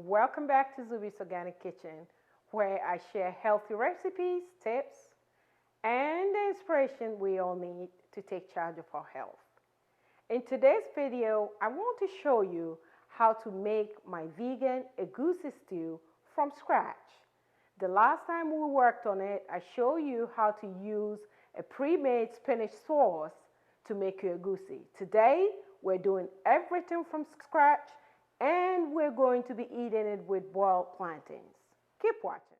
Welcome back to Zuby's Organic Kitchen, where I share healthy recipes, tips, and the inspiration we all need to take charge of our health. In today's video, I want to show you how to make my vegan Egusi stew from scratch. The last time we worked on it, I showed you how to use a pre-made spinach sauce to make your Egusi. Today, we're doing everything from scratch, and we're going to be eating it with boiled plantains. Keep watching.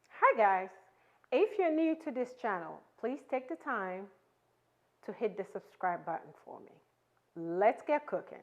Hi guys, if you're new to this channel, please take the time to hit the subscribe button for me. Let's get cooking.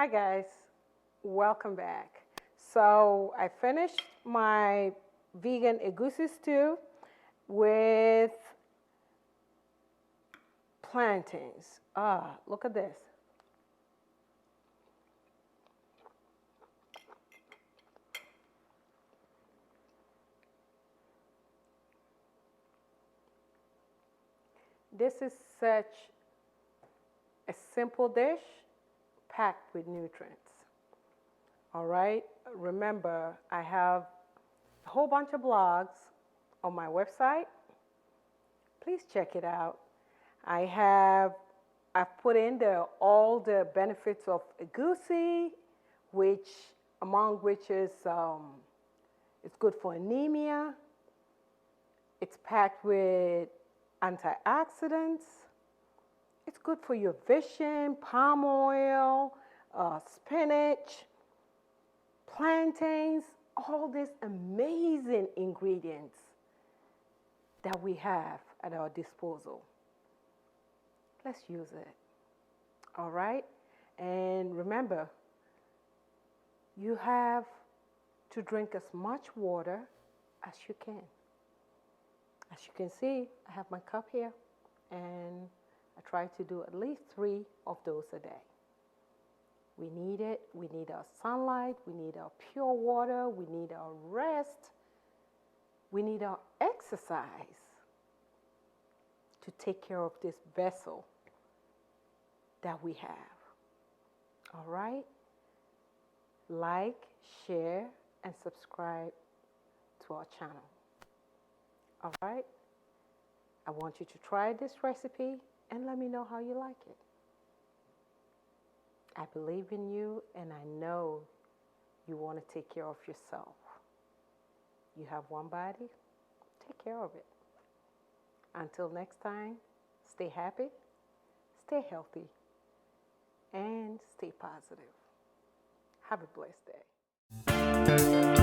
Hi guys, welcome back. So I finished my vegan egusi stew with plantains. Ah, look at this. This is such a simple dish packed with nutrients. All right, remember I have a whole bunch of blogs on my website. Please check it out. I've put in there all the benefits of egusi, which among which is it's good for anemia. It's packed with antioxidants. It's good for your vision, palm oil, spinach, plantains, all these amazing ingredients that we have at our disposal. Let's use it. All right? And remember, you have to drink as much water as you can. As you can see, I have my cup here, and I try to do at least 3 of those a day. We need it. We need our sunlight. We need our pure water. We need our rest. We need our exercise to take care of this vessel that we have. All right? Like, share, and subscribe to our channel. All right? I want you to try this recipe and let me know how you like it. I believe in you, and I know you want to take care of yourself. You have one body, take care of it. Until next time, stay happy, stay healthy, and stay positive. Have a blessed day.